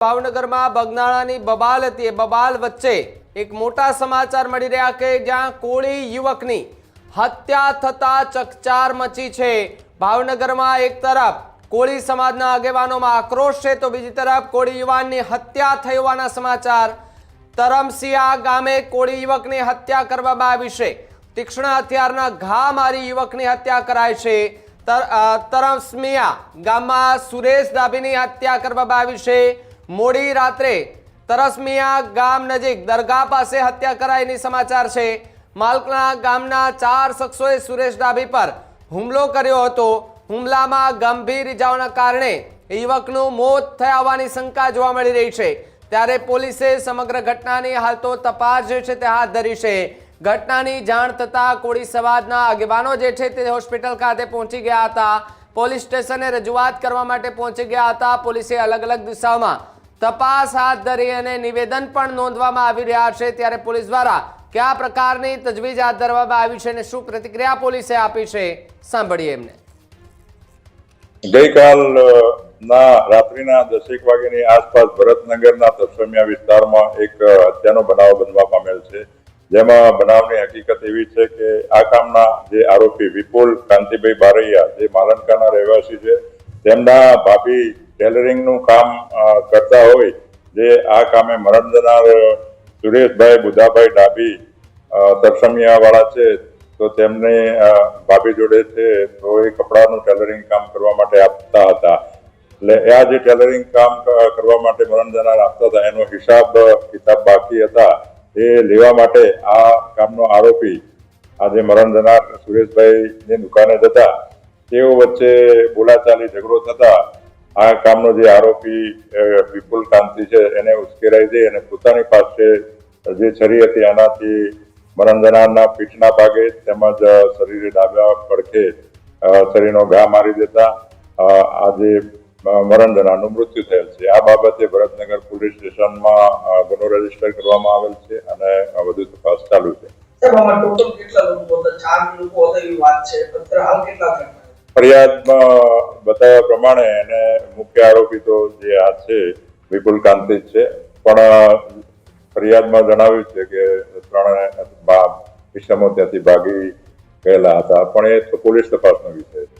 ભાવનગરમાં બગનાળાની બબાલ હતી એ બબાલ વચ્ચે એક મોટા સમાચાર મળી રહ્યા કે જ્યાં કોળી યુવકની હત્યા થતા ચકચાર મચી છે। ભાવનગરમાં એક તરફ કોળી સમાજના આગેવાનોમાં આક્રોશ છે તો બીજી તરફ કોળી યુવાનની હત્યા થઈ હોવાના સમાચાર। તરમસિયા ગામે કોળી યુવકની હત્યા કરવામાં આવી છે। તીક્ષ્ણ હથિયારના ઘા મારી યુવકની હત્યા કરાઈ છે। તરમસિયા ગામમાં સુરેશ ડાભીની હત્યા કરવામાં આવી છે। મોડી રાત્રે તરસમિયા ગામ નજીક દરગાહ પાસે હત્યા કરાઈની સમાચાર છે। માલકણા ગામના 4 શખ્સોએ સુરેશ ડાભી પર હુમલો કર્યો હતો। હુમલામાં ગંભીર ઇજાઓના કારણે યુવકનું મોત થયા હોવાની શંકા જોવા મળી રહી છે। ત્યારે પોલીસે સમગ્ર ઘટનાની હાલ તો તપાસ જે છે તે હાથ ધરી છે। ઘટનાની જાણ થતા કોળી સમાજના આગેવાનો જે છે તે હોસ્પિટલ ખાતે પહોંચી ગયા હતા। પોલીસ સ્ટેશને રજૂઆત કરવા માટે પહોંચી ગયા હતા। પોલીસે અલગ અલગ દિશાઓમાં તપાસ હાથ ધરી અને નિવેદન પણ નોંધવામાં આવી રહ્યા છે। ત્યારે પોલીસ દ્વારા કયા પ્રકારની તજવીજ હાથ ધરવામાં આવી છે અને શું પ્રતિક્રિયા પોલીસે આપી છે સાંભળીએ એમને। ગઈકાલના રાત્રિના 10 વાગ્યાની આસપાસ ભરતનગરના તરસમિયા વિસ્તારમાં એક હત્યાનો બનાવ બનવા પામેલ છે। જેમાં બનાવની હકીકત એવી છે કે આ કામના જે આરોપી વિપુલ કાંતિભાઈ બારૈયા જે માલનકાના રહેવાસી છે તેમના ભાભી ટેલરિંગનું કામ કરતા હોય જે આ કામે મરણ જનાર સુરેશભાઈ બુધાભાઈ ડાભી તરસમિયા વાળા છે તો તેમને ભાભી જોડે છે તો એ કપડાનું ટેલરિંગ કામ કરવા માટે આપતા હતા। એટલે આ જે ટેલરિંગ કામ કરવા માટે મરણ જનાર આપતા હતા એનો હિસાબ કિતાબ બાકી હતા એ લેવા માટે આ કામનો આરોપી આજે મરણ જનાર સુરેશભાઈની દુકાને જતા તેઓ વચ્ચે બોલાચાલી ઝઘડો થતા આ કામનો જે આરોપી વિપુલ કાંતિ છે એને ઉશ્કેરાઈ દઈ અને પોતાની પાસે જે છરી હતી એનાથી મરણ જનારના પીઠના ભાગે તેમજ શરીરે ડાબા પડખે છરીનો ઘા મારી દેતા આજે મરણ જનારનું મૃત્યુ થયેલ છે। આ બાબતે ભરતનગર પોલીસ સ્ટેશનમાં ગુનો રજીસ્ટર કરવામાં આવેલ છે અને વધુ તપાસ ચાલુ છે। ફરિયાદમાં બતાવ્યા પ્રમાણે એને મુખ્ય આરોપી તો જે આ છે વિપુલ કાંતિ છે પણ ફરિયાદમાં જણાવ્યું છે કે 3 ઇસમો ત્યાંથી ભાગી ગયેલા હતા પણ એ તો પોલીસ તપાસનો વિષય છે।